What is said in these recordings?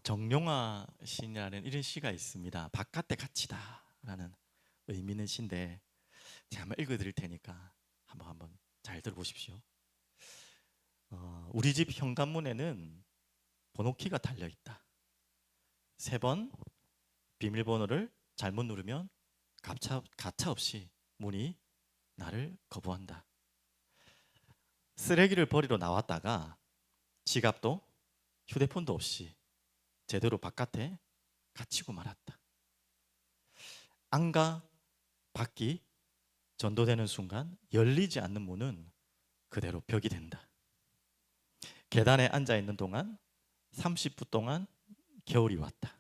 정용화 시인이라는 이런 시가 있습니다. 바깥의 가치다라는 의미 있는 시인데 제가 한번 읽어드릴 테니까 한번 잘 들어보십시오. 우리 집 현관문에는 번호키가 달려 있다. 3번 비밀번호를 잘못 누르면 가차 없이 문이 나를 거부한다. 쓰레기를 버리러 나왔다가 지갑도 휴대폰도 없이 제대로 바깥에 갇히고 말았다. 안과 밖이 전도되는 순간 열리지 않는 문은 그대로 벽이 된다. 계단에 앉아 있는 동안 30분 동안 겨울이 왔다.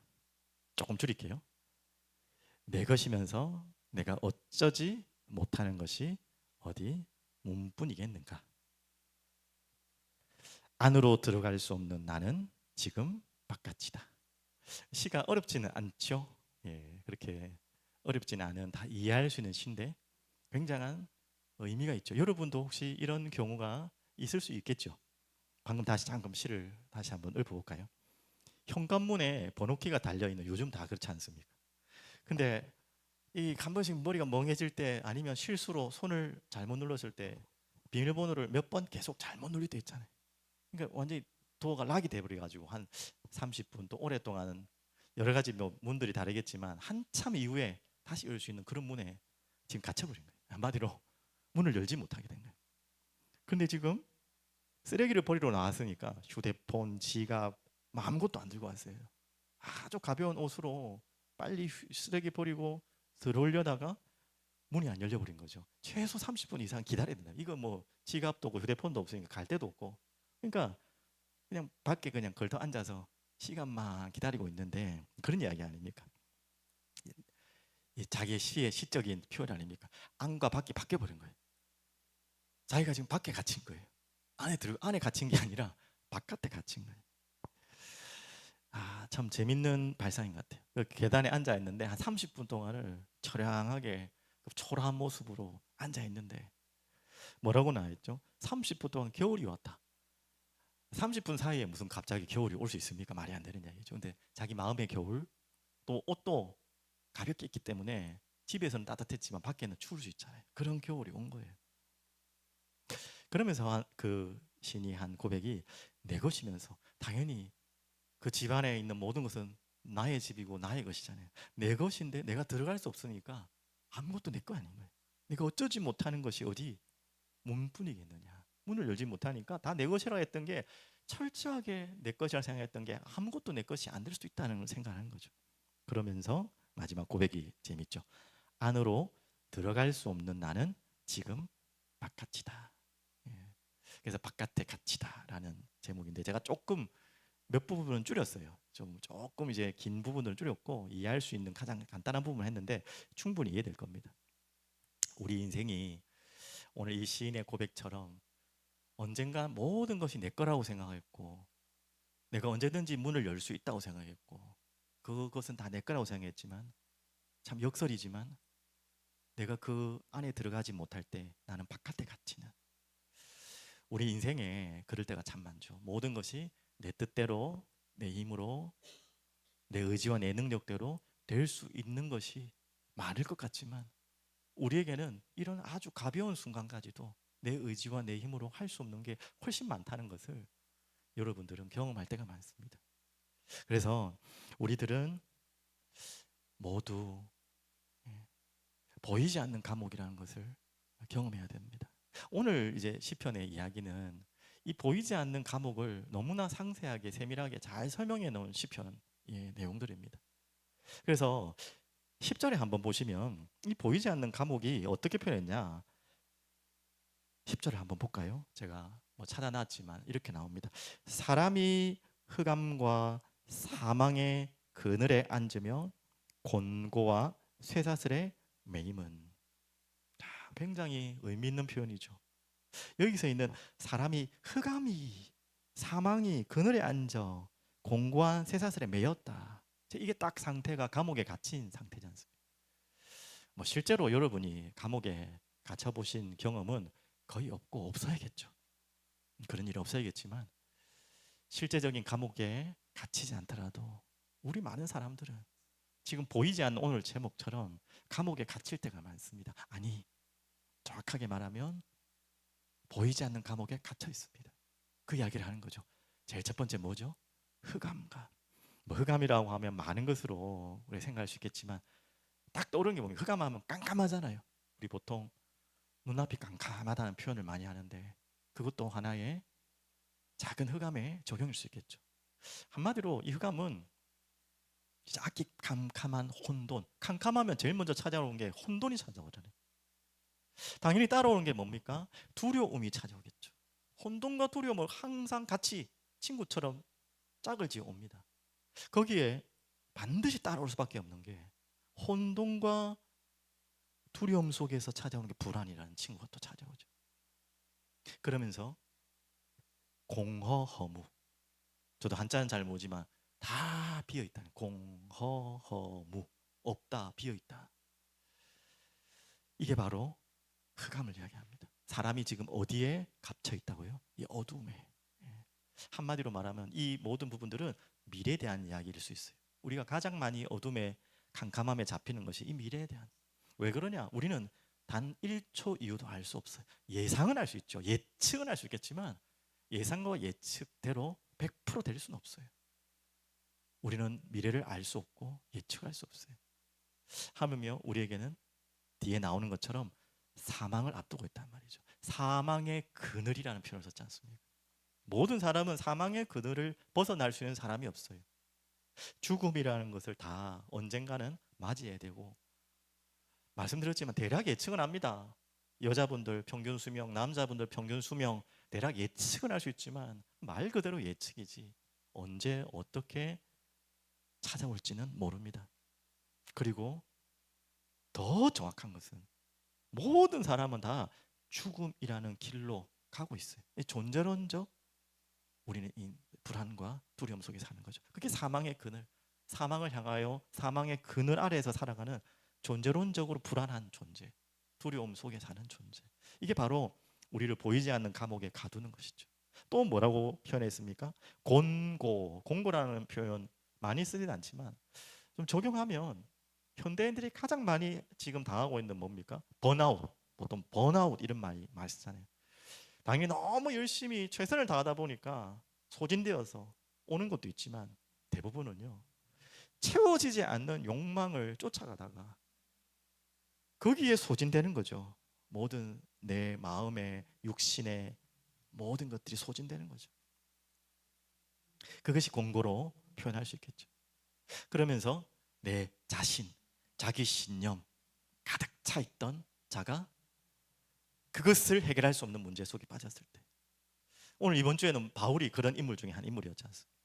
조금 줄일게요. 내 것이면서 내가 어쩌지 못하는 것이 어디 문뿐이겠는가. 안으로 들어갈 수 없는 나는 지금 바깥이다. 시가 어렵지는 않죠. 예, 그렇게 어렵지는 않은 다 이해할 수 있는 시인데 굉장한 의미가 있죠. 여러분도 혹시 이런 경우가 있을 수 있겠죠. 방금 다시 잠깐 시를 다시 한번 읊어볼까요? 현관문에 번호키가 달려있는 요즘 다 그렇지 않습니까? 근데 이 한 번씩 머리가 멍해질 때 아니면 실수로 손을 잘못 눌렀을 때 비밀번호를 몇 번 계속 잘못 누릴 때 있잖아요. 그러니까 완전히 도어가 락이 돼버려가지고 한 30분 또 오랫동안 여러 가지 뭐 문들이 다르겠지만 한참 이후에 다시 열 수 있는 그런 문에 지금 갇혀버린 거예요. 한마디로 문을 열지 못하게 된 거예요. 근데 지금 쓰레기를 버리러 나왔으니까 휴대폰, 지갑 뭐 아무것도 안 들고 왔어요. 아주 가벼운 옷으로 빨리 쓰레기 버리고 들어오려다가 문이 안 열려버린 거죠. 최소 30분 이상 기다려야 된다. 이거 뭐 지갑도 없고 휴대폰도 없으니까 갈 데도 없고. 그러니까 그냥 밖에 그냥 걸터 앉아서 시간만 기다리고 있는데 그런 이야기 아닙니까? 자기의 시의 시적인 표현 아닙니까? 안과 밖이 바뀌어 버린 거예요. 자기가 지금 밖에 갇힌 거예요. 안에 갇힌 게 아니라 바깥에 갇힌 거예요. 참 재밌는 발상인 것 같아요. 그 계단에 앉아 있는데 한 30분 동안을 처량하게 그 초라한 모습으로 앉아 있는데 뭐라고 나왔죠? 30분 동안 겨울이 왔다. 30분 사이에 무슨 갑자기 겨울이 올 수 있습니까? 말이 안 되는 얘기죠. 근데 자기 마음의 겨울, 또 옷도 가볍게 입기 때문에 집에서는 따뜻했지만 밖에는 추울 수 있잖아요. 그런 겨울이 온 거예요. 그러면서 그 신이 한 고백이 내 것이면서 당연히 그 집안에 있는 모든 것은 나의 집이고 나의 것이잖아요. 내 것인데 내가 들어갈 수 없으니까 아무것도 내 거 아닌 거예요. 내가 어쩌지 못하는 것이 어디 문뿐이겠느냐. 문을 열지 못하니까 다 내 것이라 했던 게 철저하게 내 것이라 생각했던 게 아무것도 내 것이 안 될 수도 있다는 걸 생각하는 거죠. 그러면서 마지막 고백이 재밌죠. 안으로 들어갈 수 없는 나는 지금 바깥이다. 예. 그래서 바깥의 가치다라는 제목인데 제가 조금 몇 부분은 줄였어요. 조금 이제 긴 부분을 줄였고 이해할 수 있는 가장 간단한 부분을 했는데 충분히 이해될 겁니다. 우리 인생이 오늘 이 시인의 고백처럼 언젠가 모든 것이 내 거라고 생각했고 내가 언제든지 문을 열 수 있다고 생각했고 그것은 다 내 거라고 생각했지만 참 역설이지만 내가 그 안에 들어가지 못할 때 나는 바깥에 갇히는 우리 인생에 그럴 때가 참 많죠. 모든 것이 내 뜻대로 내 힘으로 내 의지와 내 능력대로 될 수 있는 것이 많을 것 같지만 우리에게는 이런 아주 가벼운 순간까지도 내 의지와 내 힘으로 할 수 없는 게 훨씬 많다는 것을 여러분들은 경험할 때가 많습니다. 그래서 우리들은 모두 보이지 않는 감옥이라는 것을 경험해야 됩니다. 오늘 이제 시편의 이야기는 이 보이지 않는 감옥을 너무나 상세하게 세밀하게 잘 설명해 놓은 시편 내용들입니다. 그래서 10절에 한번 보시면 이 보이지 않는 감옥이 어떻게 표현했냐 10절을 한번 볼까요? 제가 뭐 찾아놨지만 이렇게 나옵니다. 사람이 흑암과 사망의 그늘에 앉으며 곤고와 쇠사슬에 매임은 굉장히 의미 있는 표현이죠. 여기서 있는 사람이 흑암이 사망이 그늘에 앉아 공고한 쇠사슬에 매였다. 이게 딱 상태가 감옥에 갇힌 상태지 않습니까? 뭐 실제로 여러분이 감옥에 갇혀 보신 경험은 거의 없고 없어야겠죠. 그런 일이 없어야겠지만 실제적인 감옥에 갇히지 않더라도 우리 많은 사람들은 지금 보이지 않는 오늘 제목처럼 감옥에 갇힐 때가 많습니다. 아니, 정확하게 말하면 보이지 않는 감옥에 갇혀 있습니다. 그 이야기를 하는 거죠. 제일 첫 번째 뭐죠? 흑암과. 뭐 흑암이라고 하면 많은 것으로 우리 생각할 수 있겠지만 딱 떠오르는 게 뭡니까? 흑암하면 깜깜하잖아요. 우리 보통 눈앞이 깜깜하다는 표현을 많이 하는데 그것도 하나의 작은 흑암의 적용일 수 있겠죠. 한마디로 이 흑암은 아기 캄캄한 혼돈. 캄캄하면 제일 먼저 찾아오는 게 혼돈이 찾아오잖아요. 당연히 따라오는 게 뭡니까? 두려움이 찾아오겠죠. 혼돈과 두려움을 항상 같이 친구처럼 짝을 지어 옵니다. 거기에 반드시 따라올 수밖에 없는 게 혼돈과 두려움 속에서 찾아오는 게 불안이라는 친구가 또 찾아오죠. 그러면서 공허허무. 저도 한자는 잘 모르지만 다 비어있다. 공허허무. 없다, 비어있다. 이게 바로 흑암을 이야기합니다. 사람이 지금 어디에 갇혀 있다고요? 이 어둠에. 예. 한마디로 말하면 이 모든 부분들은 미래에 대한 이야기일 수 있어요. 우리가 가장 많이 어둠에 캄캄함에 잡히는 것이 이 미래에 대한. 왜 그러냐? 우리는 단 1초 이유도 알 수 없어요. 예상은 할 수 있죠. 예측은 할 수 있겠지만 예상과 예측대로 100%될 수는 없어요. 우리는 미래를 알 수 없고 예측할 수 없어요. 하물며 우리에게는 뒤에 나오는 것처럼 사망을 앞두고 있단 말이죠. 사망의 그늘이라는 표현을 썼지 않습니까? 모든 사람은 사망의 그늘을 벗어날 수 있는 사람이 없어요. 죽음이라는 것을 다 언젠가는 맞이해야 되고, 말씀드렸지만 대략 예측은 합니다. 여자분들 평균 수명, 남자분들 평균 수명 대략 예측은 할 수 있지만 말 그대로 예측이지 언제 어떻게 찾아올지는 모릅니다. 그리고 더 정확한 것은 모든 사람은 다 죽음이라는 길로 가고 있어요. 존재론적 우리는 이 불안과 두려움 속에 사는 거죠. 그게 사망의 그늘, 사망을 향하여 사망의 그늘 아래에서 살아가는 존재론적으로 불안한 존재, 두려움 속에 사는 존재. 이게 바로 우리를 보이지 않는 감옥에 가두는 것이죠. 또 뭐라고 표현했습니까? 공고라는 표현 많이 쓰진 않지만 좀 적용하면 현대인들이 가장 많이 지금 당하고 있는 뭡니까? 번아웃. 보통 번아웃 이런 많이 쓰잖아요. 당연히 너무 열심히 최선을 다하다 보니까 소진되어서 오는 것도 있지만 대부분은요, 채워지지 않는 욕망을 쫓아가다가 거기에 소진되는 거죠. 모든 내 마음의 육신의 모든 것들이 소진되는 거죠. 그것이 공고로 표현할 수 있겠죠. 그러면서 내 자신, 자기 신념 가득 차 있던 자가 그것을 해결할 수 없는 문제 속에 빠졌을 때, 오늘 이번 주에는 바울이 그런 인물 중에 한 인물이었지 않습니까?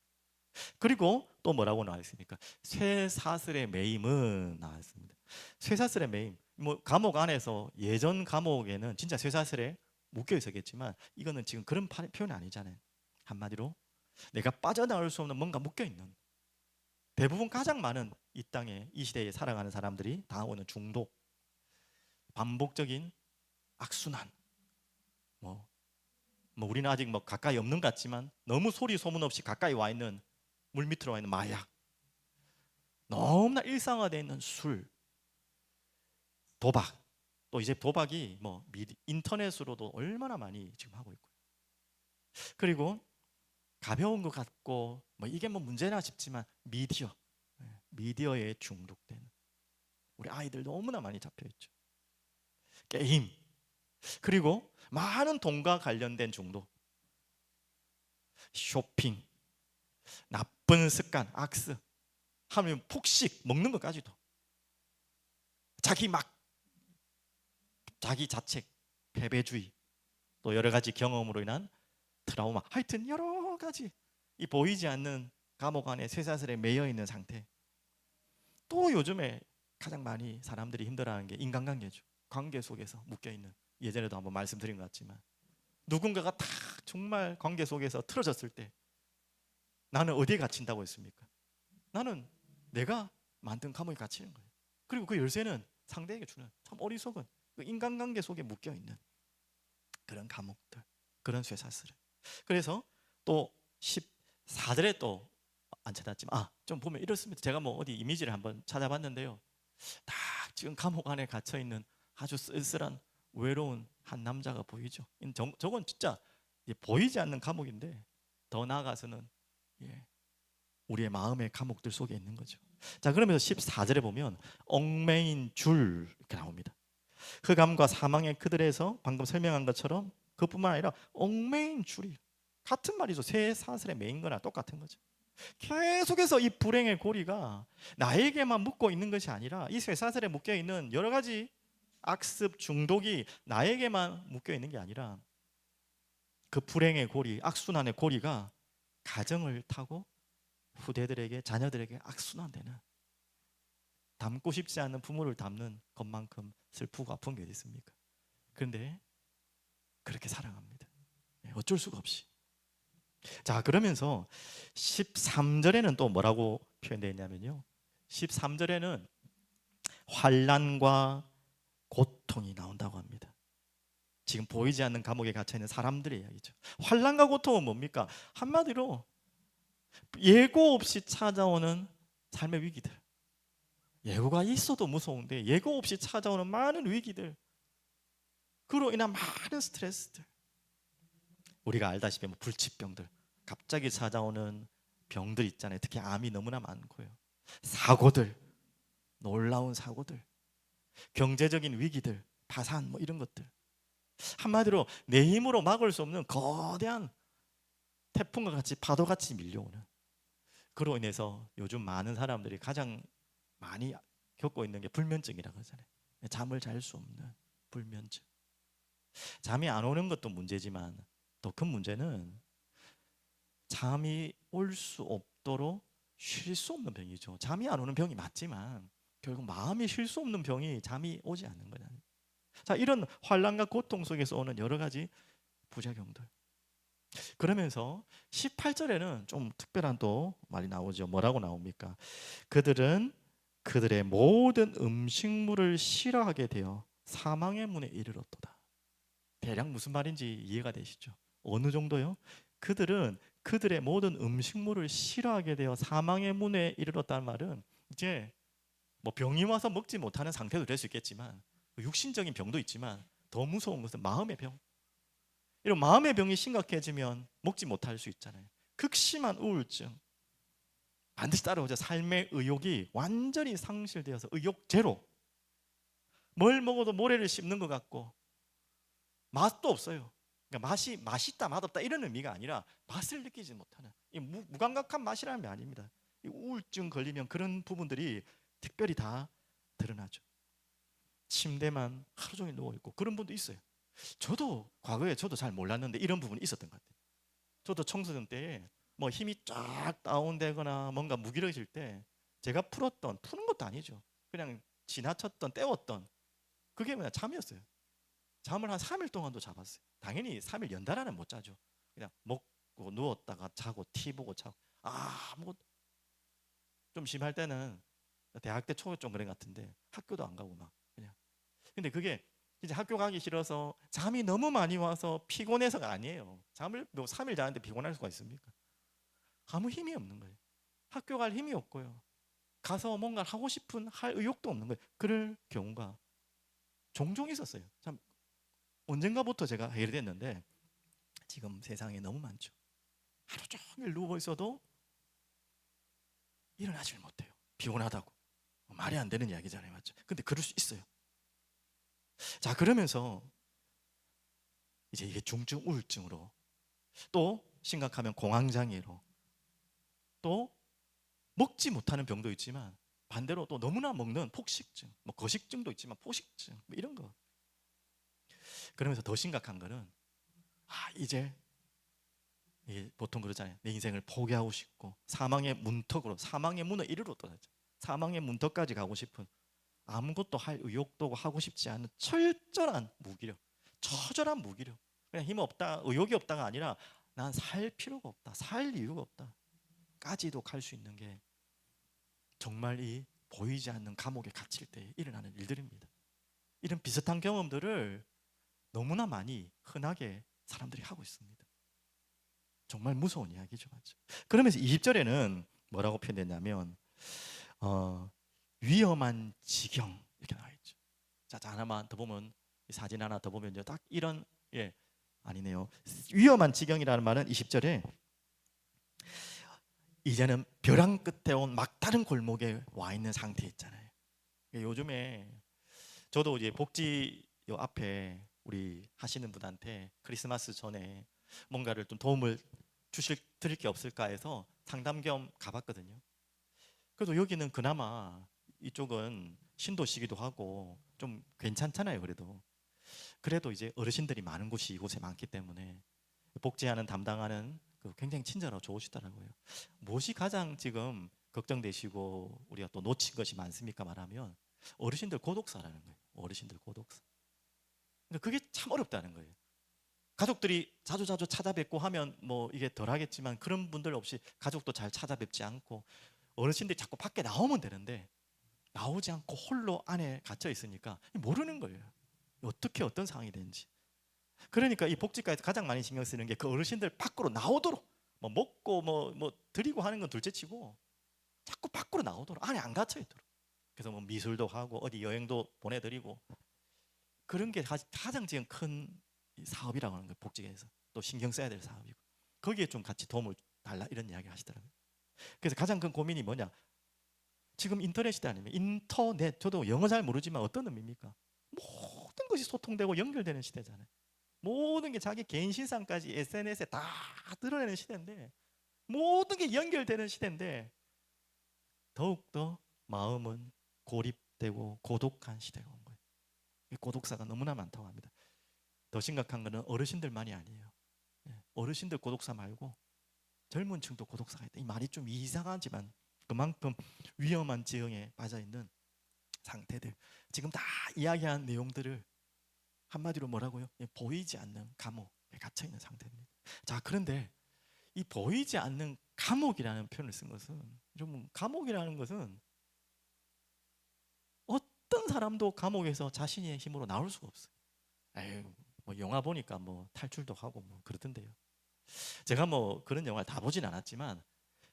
그리고 또 뭐라고 나왔습니까? 쇠사슬의 매임은 나왔습니다. 쇠사슬의 매임, 뭐 감옥 안에서 예전 감옥에는 진짜 쇠사슬에 묶여 있었겠지만 이거는 지금 그런 표현이 아니잖아요. 한마디로 내가 빠져나올 수 없는 뭔가 묶여 있는, 대부분 가장 많은 이 땅에 이 시대에 살아가는 사람들이 당하고 중독, 반복적인 악순환, 뭐 우리는 아직 뭐 가까이 없는 것 같지만 너무 소리 소문 없이 가까이 와 있는 물 밑으로 와 있는 마약, 너무나 일상화되어 있는 술, 도박, 또 이제 도박이 뭐 인터넷으로도 얼마나 많이 지금 하고 있고요. 그리고 가벼운 것 같고 뭐 이게 뭐 문제나 싶지만 미디어에 중독되는 우리 아이들 너무나 많이 잡혀 있죠. 게임, 그리고 많은 돈과 관련된 중독, 쇼핑, 나쁜 습관, 악스, 하면 폭식, 먹는 것까지도, 자기 자책, 패배주의, 또 여러 가지 경험으로 인한 트라우마, 하여튼 여러 가지 이 보이지 않는 감옥 안에 쇠사슬에 매여 있는 상태. 또 요즘에 가장 많이 사람들이 힘들어하는 게 인간관계죠. 관계 속에서 묶여 있는, 예전에도 한번 말씀드린 것 같지만 누군가가 다 정말 관계 속에서 틀어졌을 때 나는 어디에 갇힌다고 했습니까? 나는 내가 만든 감옥에 갇히는 거예요. 그리고 그 열쇠는 상대에게 주는, 참 어리석은 그 인간관계 속에 묶여 있는 그런 감옥들, 그런 쇠사슬을. 그래서 또 4절에 또 안 찾았지만 좀 보면 이렇습니다. 제가 뭐 어디 이미지를 한번 찾아봤는데요. 딱 지금 감옥 안에 갇혀 있는 아주 쓸쓸한 외로운 한 남자가 보이죠. 저건 진짜 보이지 않는 감옥인데 더 나아가서는 우리의 마음의 감옥들 속에 있는 거죠. 자, 그러면서 14절에 보면 얽매인 줄 이렇게 나옵니다. 흑암과 사망의 그들에서 방금 설명한 것처럼 그뿐만 아니라 얽매인 줄이 같은 말이죠. 새 사슬에 매인 거나 똑같은 거죠. 계속해서 이 불행의 고리가 나에게만 묶고 있는 것이 아니라 이 새 사슬에 묶여 있는 여러 가지 악습 중독이 나에게만 묶여 있는 게 아니라 그 불행의 고리, 악순환의 고리가 가정을 타고 후대들에게, 자녀들에게 악순환되는, 닮고 싶지 않은 부모를 닮는 것만큼 슬프고 아픈 게 어디 있습니까? 그런데 그렇게 사랑합니다. 어쩔 수가 없이. 자, 그러면서 13절에는 또 뭐라고 표현되어 있냐면요, 13절에는 환난과 고통이 나온다고 합니다. 지금 보이지 않는 감옥에 갇혀 있는 사람들의 이야기죠. 환난과 고통은 뭡니까? 한마디로 예고 없이 찾아오는 삶의 위기들. 예고가 있어도 무서운데 예고 없이 찾아오는 많은 위기들, 그로 인한 많은 스트레스들, 우리가 알다시피 뭐 불치병들, 갑자기 찾아오는 병들 있잖아요. 특히 암이 너무나 많고요. 사고들, 놀라운 사고들, 경제적인 위기들, 파산 뭐 이런 것들. 한마디로 내 힘으로 막을 수 없는 거대한 태풍과 같이 파도같이 밀려오는, 그로 인해서 요즘 많은 사람들이 가장 많이 겪고 있는 게 불면증이라고 하잖아요. 잠을 잘 수 없는 불면증. 잠이 안 오는 것도 문제지만 더 큰 문제는 잠이 올 수 없도록 쉴 수 없는 병이죠. 잠이 안 오는 병이 맞지만 결국 마음이 쉴 수 없는 병이 잠이 오지 않는 거잖아요. 자, 이런 환난과 고통 속에서 오는 여러 가지 부작용들. 그러면서 18절에는 좀 특별한 또 말이 나오죠. 뭐라고 나옵니까? 그들은 그들의 모든 음식물을 싫어하게 되어 사망의 문에 이르렀도다. 대략 무슨 말인지 이해가 되시죠? 어느 정도요? 그들은 그들의 모든 음식물을 싫어하게 되어 사망의 문에 이르렀다는 말은 이제 뭐 병이 와서 먹지 못하는 상태도 될 수 있겠지만, 육신적인 병도 있지만 더 무서운 것은 마음의 병. 이런 마음의 병이 심각해지면 먹지 못할 수 있잖아요. 극심한 우울증 반드시 따라오죠. 삶의 의욕이 완전히 상실되어서 의욕 제로. 뭘 먹어도 모래를 씹는 것 같고 맛도 없어요. 그러니까 맛이 맛있다 맛없다 이런 의미가 아니라 맛을 느끼지 못하는, 이 무감각한 맛이라는 게 아닙니다. 이 우울증 걸리면 그런 부분들이 특별히 다 드러나죠. 침대만 하루 종일 누워 있고 그런 분도 있어요. 저도 과거에 저도 잘 몰랐는데 이런 부분이 있었던 것 같아요. 저도 청소년 때에 뭐 힘이 쫙 다운되거나 뭔가 무기력해질 때 제가 푸는 것도 아니죠. 그냥 지나쳤던 때웠던 그게 그냥 잠이었어요. 잠을 한 3일 동안도 잡았어요. 당연히 3일 연달아는 못 자죠. 그냥 먹고 누웠다가 자고 티 보고 자고 아무것도. 좀 심할 때는 대학 때 초에 좀 그런 것 같은데 학교도 안 가고 막 그냥. 근데 그게 이제 학교 가기 싫어서 잠이 너무 많이 와서 피곤해서가 아니에요. 잠을 뭐 3일 자는데 피곤할 수가 있습니까? 아무 힘이 없는 거예요. 학교 갈 힘이 없고요. 가서 뭔가 하고 싶은 할 의욕도 없는 거예요. 그럴 경우가 종종 있었어요. 참 언젠가부터 제가 해결됐는데 지금 세상에 너무 많죠. 하루 종일 누워 있어도 일어나질 못해요. 피곤하다고. 말이 안 되는 이야기잖아요, 맞죠? 근데 그럴 수 있어요. 자, 그러면서 이제 이게 중증 우울증으로, 또 심각하면 공황장애로, 또 먹지 못하는 병도 있지만 반대로 또 너무나 먹는 폭식증, 뭐 거식증도 있지만 폭식증 뭐 이런 거. 그러면서 더 심각한 거는 이제 보통 그러잖아요. 내 인생을 포기하고 싶고 사망의 문턱으로, 사망의 문을 이르렀다. 사망의 문턱까지 가고 싶은, 아무것도 할 의욕도 하고 싶지 않은 철저한 무기력, 처절한 무기력. 그냥 힘 없다, 의욕이 없다가 아니라 난 살 필요가 없다, 살 이유가 없다까지도 갈 수 있는 게 정말 이 보이지 않는 감옥에 갇힐 때 일어나는 일들입니다. 이런 비슷한 경험들을 너무나 많이 흔하게 사람들이 하고 있습니다. 정말 무서운 이야기죠. 맞죠? 그러면서 20절에는 뭐라고 표현됐냐면 위험한 지경 이렇게 나와 있죠. 자, 하나만 더 보면, 이 사진 하나 더 보면요, 딱 이런, 예, 아니네요. 위험한 지경이라는 말은 20절에 이제는 벼랑 끝에 온 막다른 골목에 와 있는 상태 있잖아요. 요즘에 저도 이제 복지 요 앞에 우리 하시는 분한테 크리스마스 전에 뭔가를 좀 도움을 드릴 게 없을까 해서 상담 겸 가봤거든요. 그래도 여기는 그나마 이쪽은 신도시기도 하고 좀 괜찮잖아요. 그래도 이제 어르신들이 많은 곳이 이곳에 많기 때문에 복지하는 담당하는 굉장히 친절하고 좋으시더라고요. 무엇이 가장 지금 걱정되시고 우리가 또 놓친 것이 많습니까 말하면 어르신들 고독사라는 거예요. 어르신들 고독사. 그러니까 그게 참 어렵다는 거예요. 가족들이 자주자주 찾아뵙고 하면 뭐 이게 덜하겠지만 그런 분들 없이 가족도 잘 찾아뵙지 않고 어르신들이 자꾸 밖에 나오면 되는데 나오지 않고 홀로 안에 갇혀 있으니까 모르는 거예요. 어떻게 어떤 상황이 되는지. 그러니까 이 복지과에서 가장 많이 신경 쓰는 게 그 어르신들 밖으로 나오도록 뭐 먹고 뭐 드리고 하는 건 둘째치고 자꾸 밖으로 나오도록 안에 안 갇혀 있도록. 그래서 뭐 미술도 하고 어디 여행도 보내드리고 그런 게 가장 지금 큰 사업이라고 하는 거예요. 복지계에서 또 신경 써야 될 사업이고 거기에 좀 같이 도움을 달라 이런 이야기 하시더라고요. 그래서 가장 큰 고민이 뭐냐, 지금 인터넷 시대 아니면 인터넷, 저도 영어 잘 모르지만 어떤 의미입니까? 모든 것이 소통되고 연결되는 시대잖아요. 모든 게 자기 개인 신상까지 SNS에 다 드러내는 시대인데 모든 게 연결되는 시대인데 더욱더 마음은 고립되고 고독한 시대가 온 거예요. 고독사가 너무나 많다고 합니다. 더 심각한 거는 어르신들만이 아니에요. 어르신들 고독사 말고 젊은 층도 고독사가 있다. 이 말이 좀 이상하지만 그만큼 위험한 지형에 빠져 있는 상태들, 지금 다 이야기한 내용들을 한마디로 뭐라고요? 보이지 않는 감옥에 갇혀 있는 상태입니다. 자, 그런데 이 보이지 않는 감옥이라는 표현을 쓴 것은, 여러분, 감옥이라는 것은 어떤 사람도 감옥에서 자신의 힘으로 나올 수가 없어요. 에휴, 뭐 영화 보니까 뭐 탈출도 하고 뭐 그러던데요. 제가 뭐 그런 영화를 다 보진 않았지만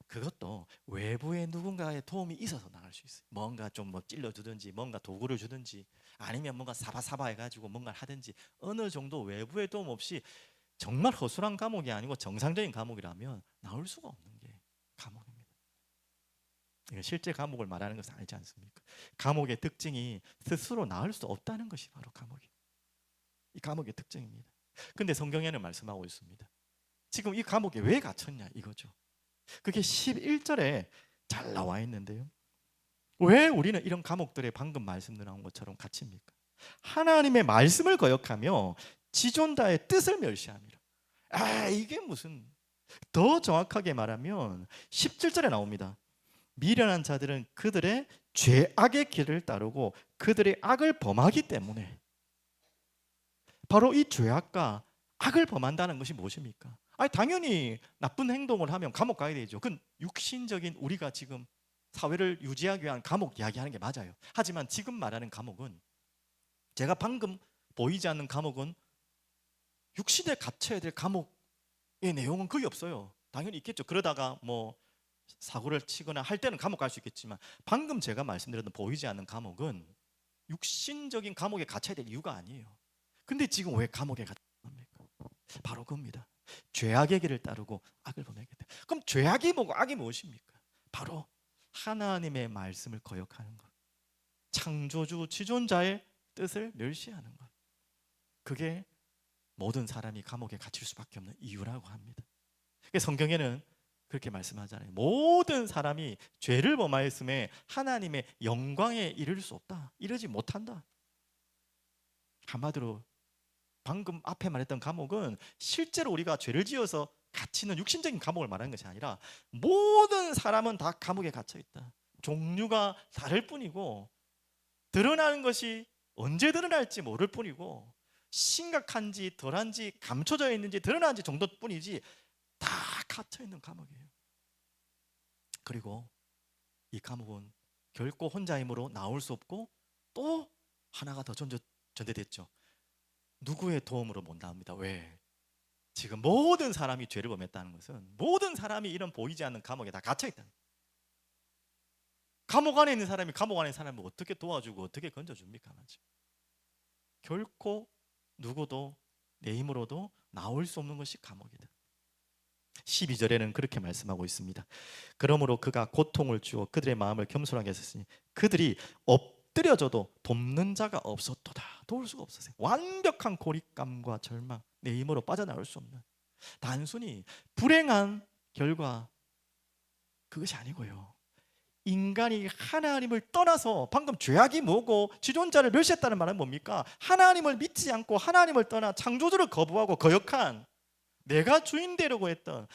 그것도 외부의 누군가의 도움이 있어서 나갈 수 있어요. 뭔가 좀 뭐 찔러주든지 뭔가 도구를 주든지 아니면 뭔가 사바사바 해가지고 뭔가를 하든지 어느 정도 외부의 도움 없이 정말 허술한 감옥이 아니고 정상적인 감옥이라면 나올 수가 없는 게 감옥입니다. 실제 감옥을 말하는 것은 알지 않습니까? 감옥의 특징이 스스로 나을 수 없다는 것이 바로 감옥이에요. 이 감옥의 특징입니다. 근데 성경에는 말씀하고 있습니다. 지금 이 감옥에 왜 갇혔냐 이거죠. 그게 11절에 잘 나와 있는데요. 왜 우리는 이런 감옥들에 방금 말씀 나온 것처럼 갇힙니까? 하나님의 말씀을 거역하며 지존자의 뜻을 멸시합니다. 이게 무슨, 더 정확하게 말하면 17절에 나옵니다. 미련한 자들은 그들의 죄악의 길을 따르고 그들의 악을 범하기 때문에. 바로 이 죄악과 악을 범한다는 것이 무엇입니까? 당연히 나쁜 행동을 하면 감옥 가야 되죠. 그건 육신적인 우리가 지금 사회를 유지하기 위한 감옥 이야기하는 게 맞아요. 하지만 지금 말하는 감옥은, 제가 방금 보이지 않는 감옥은 육신에 갇혀야 될 감옥의 내용은 거의 없어요. 당연히 있겠죠. 그러다가 뭐 사고를 치거나 할 때는 감옥 갈 수 있겠지만 방금 제가 말씀드렸던 보이지 않는 감옥은 육신적인 감옥에 갇혀야 될 이유가 아니에요. 근데 지금 왜 감옥에 갇힙니까? 바로 그겁니다. 죄악의 길을 따르고 악을 범하게 돼. 그럼 죄악이 뭐고 악이 무엇입니까? 바로 하나님의 말씀을 거역하는 것, 창조주 지존자의 뜻을 멸시하는 것. 그게 모든 사람이 감옥에 갇힐 수밖에 없는 이유라고 합니다. 성경에는 그렇게 말씀하잖아요. 모든 사람이 죄를 범하였음에 하나님의 영광에 이를 수 없다, 이르지 못한다. 한마디로 방금 앞에 말했던 감옥은 실제로 우리가 죄를 지어서 갇히는 육신적인 감옥을 말하는 것이 아니라 모든 사람은 다 감옥에 갇혀 있다. 종류가 다를 뿐이고 드러나는 것이 언제 드러날지 모를 뿐이고 심각한지 덜한지 감춰져 있는지 드러나는지 정도뿐이지 다 갇혀 있는 감옥이에요. 그리고 이 감옥은 결코 혼자 힘으로 나올 수 없고 또 하나가 더 전제됐죠. 누구의 도움으로 못 나옵니다. 왜? 지금 모든 사람이 죄를 범했다는 것은 모든 사람이 이런 보이지 않는 감옥에 다 갇혀 있다는 거예요. 감옥 안에 있는 사람이 감옥 안에 있는 사람을 어떻게 도와주고 어떻게 건져줍니까? 결코 누구도 내 힘으로도 나올 수 없는 것이 감옥이다. 12절에는 그렇게 말씀하고 있습니다. 그러므로 그가 고통을 주어 그들의 마음을 겸손하게 하셨으니 그들이 엎드려져도 돕는 자가 없었도다. 도울 수가 없었어요. 완벽한 고립감과 절망, 내 힘으로 빠져나올 수 없는, 단순히 불행한 결과, 그것이 아니고요, 인간이 하나님을 떠나서, 방금 죄악이 뭐고 지존자를 멸시했다는 말은 뭡니까? 하나님을 믿지 않고 하나님을 떠나 창조주를 거부하고 거역한, 내가 주인 되려고 했던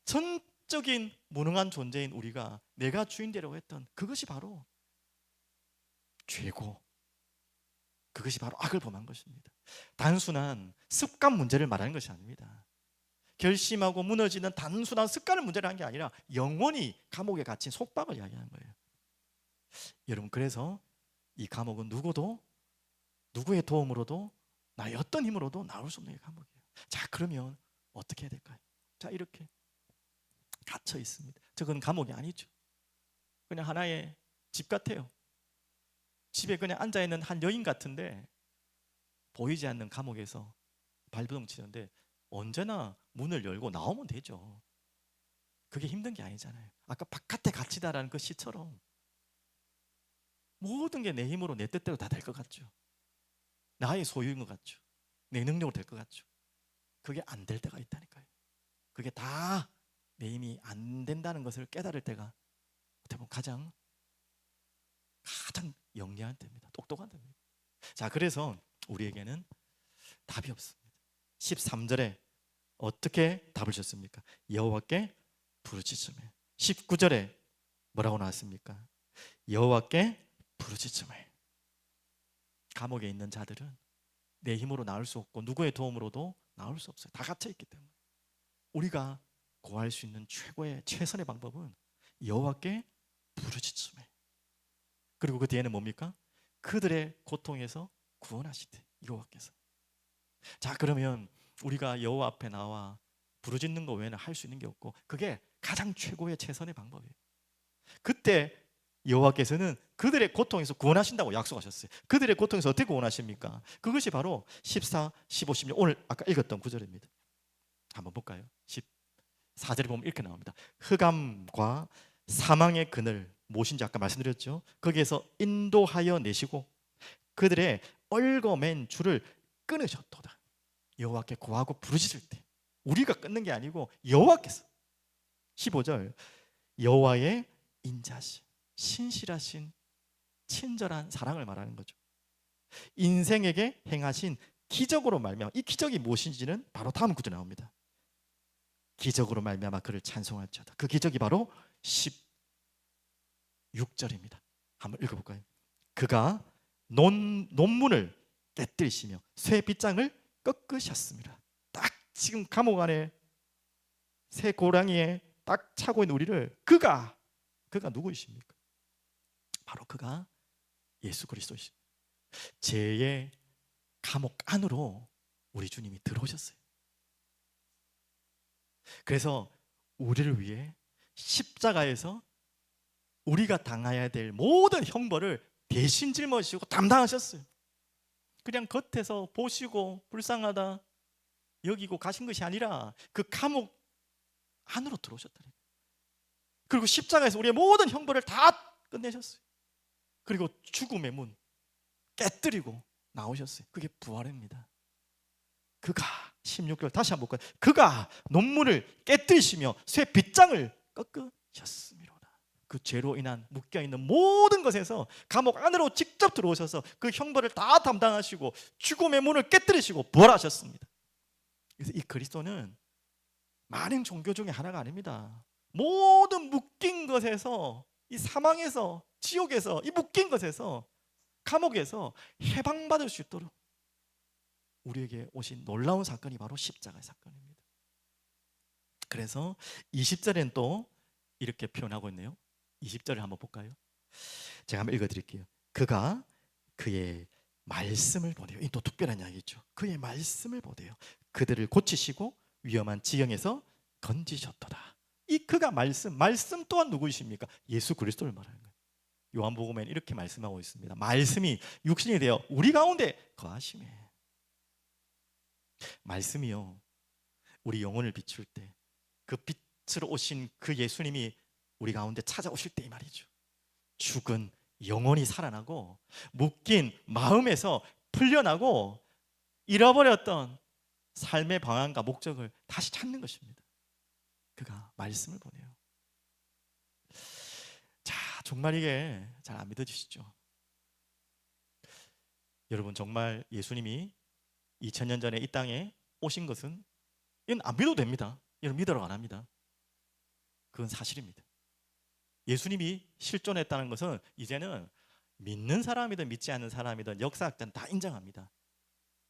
전적인 무능한 존재인 우리가 내가 주인 되려고 했던 그것이 바로 죄고, 그것이 바로 악을 범한 것입니다. 단순한 습관 문제를 말하는 것이 아닙니다. 결심하고 무너지는 단순한 습관을 문제를 한 게 아니라 영원히 감옥에 갇힌 속박을 이야기하는 거예요. 여러분, 그래서 이 감옥은 누구도, 누구의 도움으로도, 나의 어떤 힘으로도 나올 수 없는 감옥이에요. 자, 그러면 어떻게 해야 될까요? 자, 이렇게 갇혀 있습니다. 저건 감옥이 아니죠. 그냥 하나의 집 같아요. 집에 그냥 앉아있는 한 여인 같은데 보이지 않는 감옥에서 발버둥 치는데 언제나 문을 열고 나오면 되죠. 그게 힘든 게 아니잖아요. 아까 바깥에 갇히다라는 그 시처럼 모든 게 내 힘으로 내 뜻대로 다 될 것 같죠. 나의 소유인 것 같죠. 내 능력으로 될 것 같죠. 그게 안 될 때가 있다니까요. 그게 다 내 힘이 안 된다는 것을 깨달을 때가 어떻게 보면 가장 영리한 때입니다. 똑똑한 때입니다. 자, 그래서 우리에게는 답이 없습니다. 13절에 어떻게 답을 줬습니까? 여호와께 부르짖으며. 19절에 뭐라고 나왔습니까? 여호와께 부르짖으며. 감옥에 있는 자들은 내 힘으로 나올 수 없고 누구의 도움으로도 나올 수 없어요. 다 갇혀 있기 때문에 우리가 구할 수 있는 최선의 방법은 여호와께 부르짖으며. 그리고 그 뒤에는 뭡니까? 그들의 고통에서 구원하시되 여호와께서. 자, 그러면 우리가 여호와 앞에 나와 부르짖는 거 외에는 할 수 있는 게 없고 그게 가장 최고의 최선의 방법이에요. 그때 여호와께서는 그들의 고통에서 구원하신다고 약속하셨어요. 그들의 고통에서 어떻게 구원하십니까? 그것이 바로 14, 15, 16, 오늘 아까 읽었던 구절입니다. 한번 볼까요? 14절에 보면 이렇게 나옵니다. 흑암과 사망의 그늘, 무엇인지 아까 말씀드렸죠. 거기에서 인도하여 내시고 그들의 얽어맨 줄을 끊으셨도다. 여호와께 구하고 부르짖을 때 우리가 끊는 게 아니고 여호와께서. 15절, 여호와의 인자하신 신실하신 친절한 사랑을 말하는 거죠. 인생에게 행하신 기적으로 말미암아, 이 기적이 무엇인지는 바로 다음 구절에 나옵니다. 기적으로 말미암아 그를 찬송할지어다. 그 기적이 바로 16절입니다. 한번 읽어볼까요? 그가 논문을 깨뜨리시며 쇠 빗장을 꺾으셨습니다. 딱 지금 감옥 안에 새 고랑이에 딱 차고 있는 우리를 그가 누구이십니까? 바로 그가 예수 그리스도이십니다. 죄의 감옥 안으로 우리 주님이 들어오셨어요. 그래서 우리를 위해 십자가에서 우리가 당해야 될 모든 형벌을 대신 짊어지시고 담당하셨어요. 그냥 겉에서 보시고 불쌍하다 여기고 가신 것이 아니라 그 감옥 안으로 들어오셨다니까요. 그리고 십자가에서 우리의 모든 형벌을 다 끝내셨어요. 그리고 죽음의 문 깨뜨리고 나오셨어요. 그게 부활입니다. 그가 16절 다시 한번 볼까요? 그가 논문을 깨뜨리시며 쇠 빗장을 꺾으셨음이로다. 그 죄로 인한 묶여있는 모든 것에서 감옥 안으로 직접 들어오셔서 그 형벌을 다 담당하시고 죽음의 문을 깨뜨리시고 부활하셨습니다. 그래서 이 그리스도는 많은 종교 중에 하나가 아닙니다. 모든 묶인 것에서, 이 사망에서, 지옥에서, 이 묶인 것에서, 감옥에서 해방받을 수 있도록 우리에게 오신 놀라운 사건이 바로 십자가의 사건입니다. 그래서 20절에는 또 이렇게 표현하고 있네요. 20절을 한번 볼까요? 제가 한번 읽어드릴게요. 그가 그의 말씀을 보내요. 이 또 특별한 이야기죠. 그의 말씀을 보내요. 그들을 고치시고 위험한 지경에서 건지셨도다. 이 그가 말씀 또한 누구이십니까? 예수 그리스도를 말하는 거예요. 요한복음에는 이렇게 말씀하고 있습니다. 말씀이 육신이 되어 우리 가운데 거하시매. 말씀이요, 우리 영혼을 비출 때, 그 빛으로 오신 그 예수님이 우리 가운데 찾아오실 때 이 말이죠. 죽은 영혼이 살아나고 묶인 마음에서 풀려나고 잃어버렸던 삶의 방향과 목적을 다시 찾는 것입니다. 그가 말씀을 보내요. 자, 정말 이게 잘 안 믿어지시죠? 여러분, 정말 예수님이 2000년 전에 이 땅에 오신 것은 이건 안 믿어도 됩니다. 여러분 믿으라고 안 합니다. 그건 사실입니다. 예수님이 실존했다는 것은 이제는 믿는 사람이든 믿지 않는 사람이든 역사학자는 다 인정합니다.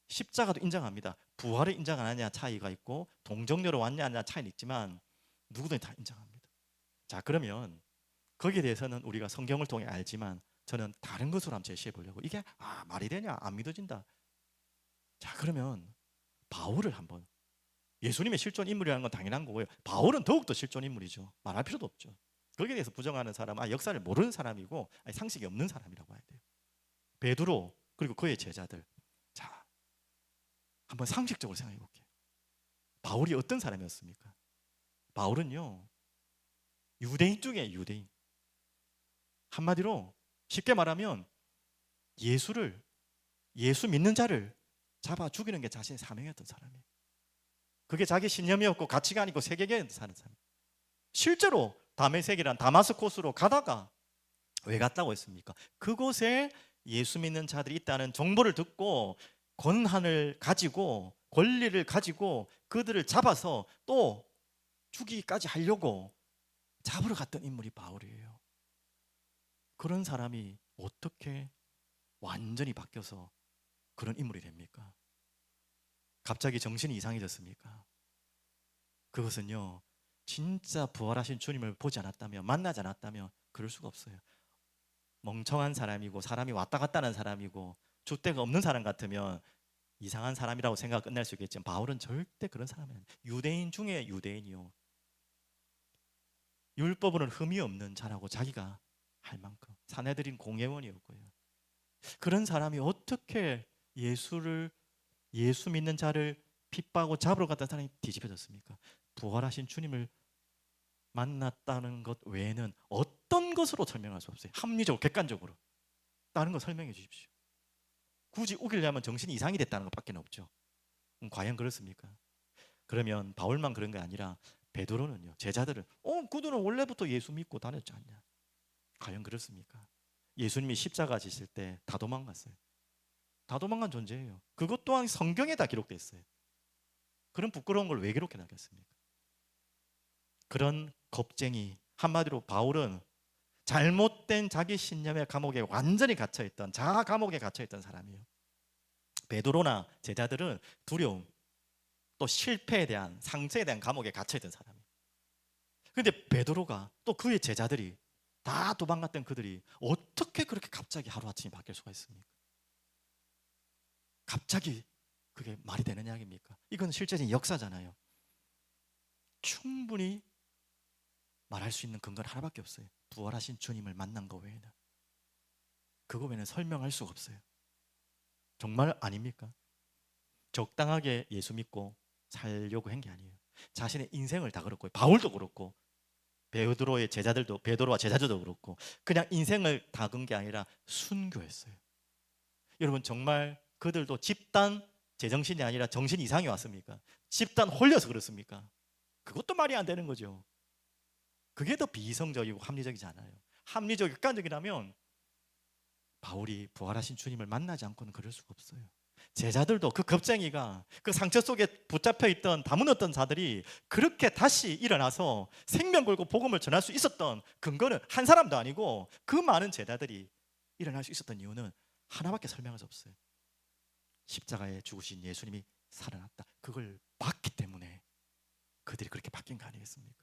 십자가도 인정합니다. 부활을 인정 안 하냐 차이가 있고 동정녀로 왔냐 안 왔냐 차이는 있지만 누구든 다 인정합니다. 자, 그러면 거기에 대해서는 우리가 성경을 통해 알지만 저는 다른 것으로 한번 제시해 보려고. 이게 말이 되냐, 안 믿어진다. 자, 그러면 바울을 한번, 예수님의 실존 인물이라는 건 당연한 거고요. 바울은 더욱더 실존 인물이죠. 말할 필요도 없죠. 거기에 대해서 부정하는 사람은 역사를 모르는 사람이고 상식이 없는 사람이라고 해야 돼요. 베드로 그리고 그의 제자들. 자, 한번 상식적으로 생각해 볼게요. 바울이 어떤 사람이었습니까? 바울은요, 유대인 중에 유대인. 한마디로 쉽게 말하면 예수 믿는 자를 잡아 죽이는 게 자신의 사명이었던 사람이에요. 그게 자기 신념이었고 가치관이고 세계관이었던 사람. 실제로 다메섹이란 다마스코스로 가다가 왜 갔다고 했습니까? 그곳에 예수 믿는 자들이 있다는 정보를 듣고 권한을 가지고 권리를 가지고 그들을 잡아서 또 죽이기까지 하려고 잡으러 갔던 인물이 바울이에요. 그런 사람이 어떻게 완전히 바뀌어서 그런 인물이 됩니까? 갑자기 정신이 이상해졌습니까? 그것은요, 진짜 부활하신 주님을 보지 않았다면, 만나지 않았다면 그럴 수가 없어요. 멍청한 사람이고 사람이 왔다 갔다 하는 사람이고 줏대가 없는 사람 같으면 이상한 사람이라고 생각 끝날 수 있겠지만 바울은 절대 그런 사람이 아니에요. 유대인 중에 유대인이요, 율법으로는 흠이 없는 자라고 자기가 할 만큼 사내들인 공회원이었고요. 그런 사람이 어떻게 예수 믿는 자를 핍박하고 잡으러 갔던 사람이 뒤집어졌습니까? 부활하신 주님을 만났다는 것 외에는 어떤 것으로 설명할 수 없어요. 합리적으로, 객관적으로. 다른 거 설명해 주십시오. 굳이 우기려면 정신이 이상이 됐다는 것밖에 없죠. 과연 그렇습니까? 그러면 바울만 그런 게 아니라 베드로는요, 제자들은 그들은 원래부터 예수 믿고 다녔지 않냐? 과연 그렇습니까? 예수님이 십자가 지실 때 다 도망갔어요. 다 도망간 존재예요. 그것 또한 성경에 다 기록되어 있어요. 그런 부끄러운 걸 왜 기록해 놨겠습니까? 그런 겁쟁이, 한마디로 바울은 잘못된 자기 신념의 감옥에 완전히 갇혀있던, 자아 감옥에 갇혀있던 사람이에요. 베드로나 제자들은 두려움, 또 실패에 대한, 상처에 대한 감옥에 갇혀있던 사람이에요. 그런데 베드로가 또 그의 제자들이 다 도망갔던 그들이 어떻게 그렇게 갑자기 하루아침에 바뀔 수가 있습니까? 갑자기 그게 말이 되는 이야기입니까? 이건 실제적인 역사잖아요. 충분히 말할 수 있는 근거는 하나밖에 없어요. 부활하신 주님을 만난 거 외에는. 그거 외에는 설명할 수가 없어요. 정말 아닙니까? 적당하게 예수 믿고 살려고 한 게 아니에요. 자신의 인생을 다 그렇고, 바울도 그렇고, 베드로의 제자들도, 베드로와 제자들도 그렇고, 그냥 인생을 다 건 게 아니라 순교했어요. 여러분, 정말 그들도 집단 제정신이 아니라 정신 이상이 왔습니까? 집단 홀려서 그렇습니까? 그것도 말이 안 되는 거죠. 그게 더 비이성적이고 합리적이지 않아요. 합리적, 객관적이라면 바울이 부활하신 주님을 만나지 않고는 그럴 수가 없어요. 제자들도 그 겁쟁이가 그 상처 속에 붙잡혀 있던 다무었던 자들이 그렇게 다시 일어나서 생명 걸고 복음을 전할 수 있었던 근거는 한 사람도 아니고, 그 많은 제자들이 일어날 수 있었던 이유는 하나밖에 설명할 수 없어요. 십자가에 죽으신 예수님이 살아났다. 그걸 봤기 때문에 그들이 그렇게 바뀐 거 아니겠습니까?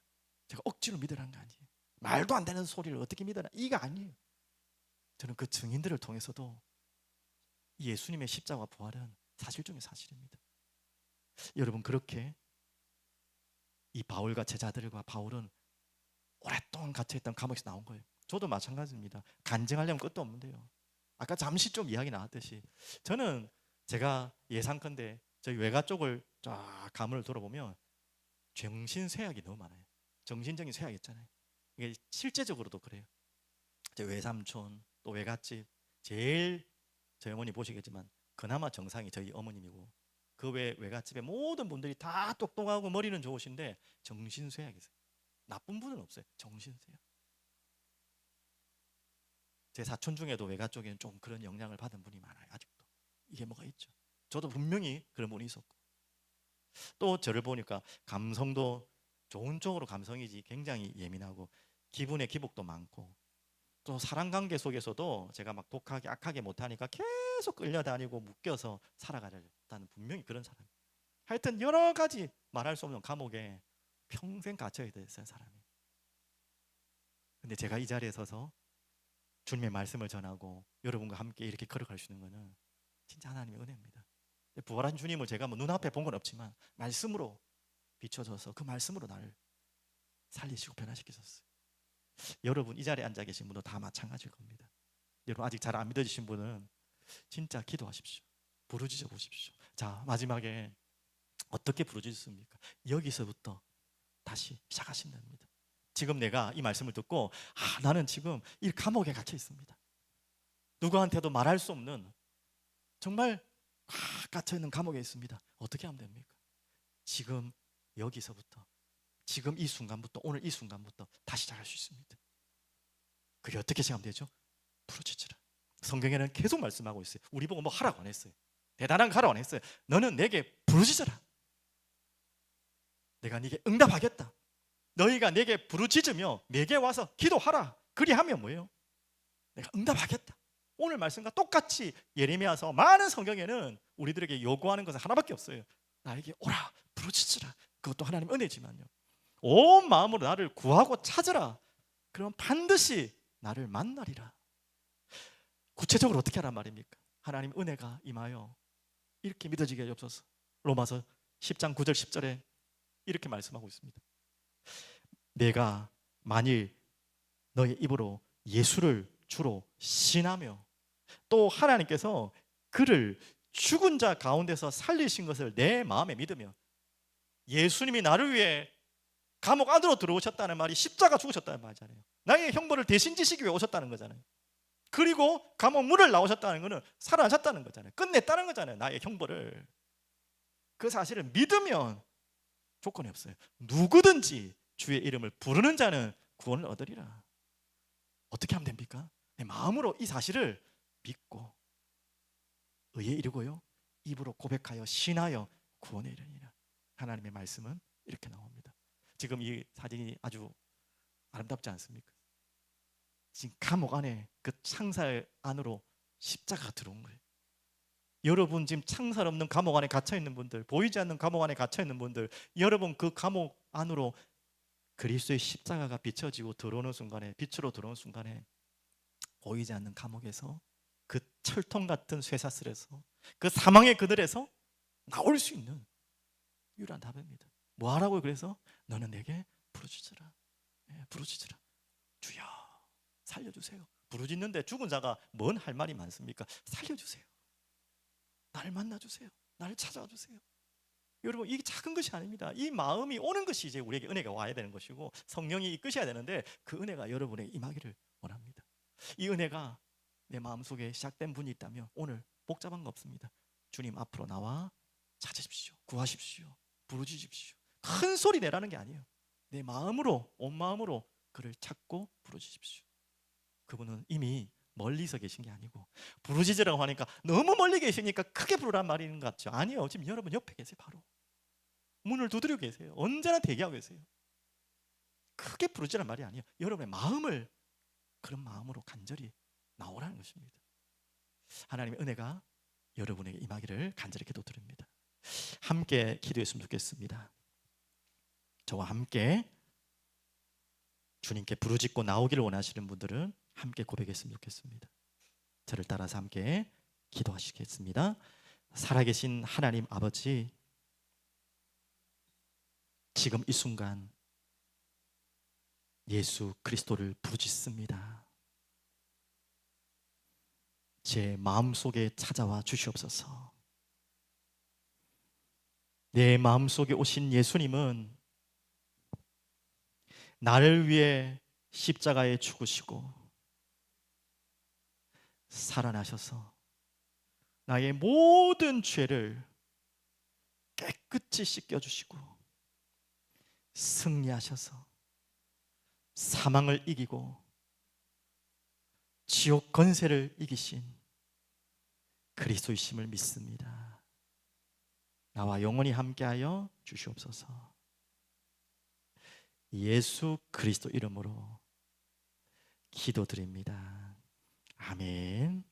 제가 억지로 믿으라는 거 아니에요. 말도 안 되는 소리를 어떻게 믿으라, 이거 아니에요. 저는 그 증인들을 통해서도 예수님의 십자가 부활은 사실 중에 사실입니다. 여러분, 그렇게 이 바울과 제자들과 바울은 오랫동안 갇혀있던 감옥에서 나온 거예요. 저도 마찬가지입니다. 간증하려면 끝도 없는데요. 아까 잠시 좀 이야기 나왔듯이 저는 제가 예상컨대 저희 외가 쪽을 쫙 가문을 돌아보면 정신쇠약이 너무 많아요. 정신적인 쇠약이 있잖아요. 이게 실제적으로도 그래요. 제 외삼촌 또 외갓집 제일 저희 어머니 보시겠지만 그나마 정상이 저희 어머님이고 그 외 외갓집의 모든 분들이 다 똑똑하고 머리는 좋으신데 정신쇠약이 있어요. 나쁜 분은 없어요. 정신쇠약. 제 사촌 중에도 외가 쪽에는 좀 그런 영향을 받은 분이 많아요. 아직도 이게 뭐가 있죠. 저도 분명히 그런 분이 있었고 또 저를 보니까 감성도 좋은 쪽으로 감성이지 굉장히 예민하고 기분의 기복도 많고 또 사람 관계 속에서도 제가 막 독하게 악하게 못하니까 계속 끌려다니고 묶여서 살아가려다는 분명히 그런 사람. 하여튼 여러 가지 말할 수 없는 감옥에 평생 갇혀야 됐어요 사람이. 근데 제가 이 자리에 서서 주님의 말씀을 전하고 여러분과 함께 이렇게 걸어갈 수 있는 거는 진짜 하나님의 은혜입니다. 부활한 주님을 제가 뭐 눈앞에 본 건 없지만 말씀으로 비춰줘서 그 말씀으로 나를 살리시고 변화시키셨어요. 여러분 이 자리에 앉아 계신 분도 다 마찬가지일 겁니다. 여러분 아직 잘 안 믿어지신 분은 진짜 기도하십시오. 부르짖어 보십시오. 자 마지막에 어떻게 부르짖습니까? 여기서부터 다시 시작하시면 됩니다. 지금 내가 이 말씀을 듣고 나는 지금 이 감옥에 갇혀 있습니다. 누구한테도 말할 수 없는 정말 갇혀 있는 감옥에 있습니다. 어떻게 하면 됩니까? 지금 여기서부터 지금 이 순간부터 오늘 이 순간부터 다시 시작할 수 있습니다. 그게 어떻게 시작하면 되죠? 부르짖으라. 성경에는 계속 말씀하고 있어요. 우리 보고 뭐 하라고 안 했어요. 대단한 거 하라고 안 했어요. 너는 내게 부르짖으라. 내가 네게 응답하겠다. 너희가 내게 부르짖으며 내게 와서 기도하라. 그리하면 뭐예요? 내가 응답하겠다. 오늘 말씀과 똑같이 예레미야서 많은 성경에는 우리들에게 요구하는 것은 하나밖에 없어요. 나에게 오라 부르짖으라. 그것도 하나님 은혜지만요. 온 마음으로 나를 구하고 찾으라. 그럼 반드시 나를 만나리라. 구체적으로 어떻게 하란 말입니까? 하나님 은혜가 임하여 이렇게 믿어지게 하옵소서. 로마서 10장 9절 10절에 이렇게 말씀하고 있습니다. 내가 만일 너의 입으로 예수를 주로 신하며 또 하나님께서 그를 죽은 자 가운데서 살리신 것을 내 마음에 믿으며 예수님이 나를 위해 감옥 안으로 들어오셨다는 말이 십자가 죽으셨다는 말이잖아요. 나의 형벌을 대신 지시기 위해 오셨다는 거잖아요. 그리고 감옥 문을 나오셨다는 것은 살아나셨다는 거잖아요. 끝냈다는 거잖아요. 나의 형벌을. 그 사실을 믿으면 조건이 없어요. 누구든지 주의 이름을 부르는 자는 구원을 얻으리라. 어떻게 하면 됩니까? 내 마음으로 이 사실을 믿고 의에 이르고요 입으로 고백하여 신하여 구원에 이르리라. 하나님의 말씀은 이렇게 나옵니다. 지금 이 사진이 아주 아름답지 않습니까? 지금 감옥 안에 그 창살 안으로 십자가가 들어온 거예요. 여러분 지금 창살 없는 감옥 안에 갇혀 있는 분들, 보이지 않는 감옥 안에 갇혀 있는 분들, 여러분 그 감옥 안으로 그리스도의 십자가가 비춰지고 들어오는 순간에, 빛으로 들어오는 순간에 보이지 않는 감옥에서 그 철통 같은 쇠사슬에서 그 사망의 그늘에서 나올 수 있는 유일한 답입니다. 뭐 하라고요? 그래서 너는 내게 부르짖으라. 부르짖으라. 주여 살려주세요. 부르짖는데 죽은 자가 뭔 할 말이 많습니까? 살려주세요. 나를 만나주세요. 나를 찾아와 주세요. 여러분 이게 작은 것이 아닙니다. 이 마음이 오는 것이 이제 우리에게 은혜가 와야 되는 것이고 성령이 이끄셔야 되는데 그 은혜가 여러분에게 임하기를 원합니다. 이 은혜가 내 마음속에 시작된 분이 있다면 오늘 복잡한 거 없습니다. 주님 앞으로 나와 찾으십시오. 구하십시오. 부르짖으십시오. 큰 소리 내라는 게 아니에요. 내 마음으로 온 마음으로 그를 찾고 부르짖으십시오. 그분은 이미 멀리서 계신 게 아니고 부르짖으라고 하니까 너무 멀리 계시니까 크게 부르란 말인 것 같죠? 아니요. 지금 여러분 옆에 계세요. 바로 문을 두드리고 계세요. 언제나 대기하고 계세요. 크게 부르짖으란 말이 아니에요. 여러분의 마음을 그런 마음으로 간절히 나오라는 것입니다. 하나님의 은혜가 여러분에게 임하기를 간절히 기도드립니다. 함께 기도했으면 좋겠습니다. 저와 함께 주님께 부르짖고 나오기를 원하시는 분들은 함께 고백했으면 좋겠습니다. 저를 따라서 함께 기도하시겠습니다. 살아계신 하나님 아버지, 지금 이 순간 예수 그리스도를 부르짖습니다. 제 마음속에 찾아와 주시옵소서. 내 마음속에 오신 예수님은 나를 위해 십자가에 죽으시고 살아나셔서 나의 모든 죄를 깨끗이 씻겨주시고 승리하셔서 사망을 이기고 지옥 권세를 이기신 그리스도이심을 믿습니다. 나와 영원히 함께하여 주시옵소서. 예수 그리스도 이름으로 기도드립니다. 아멘.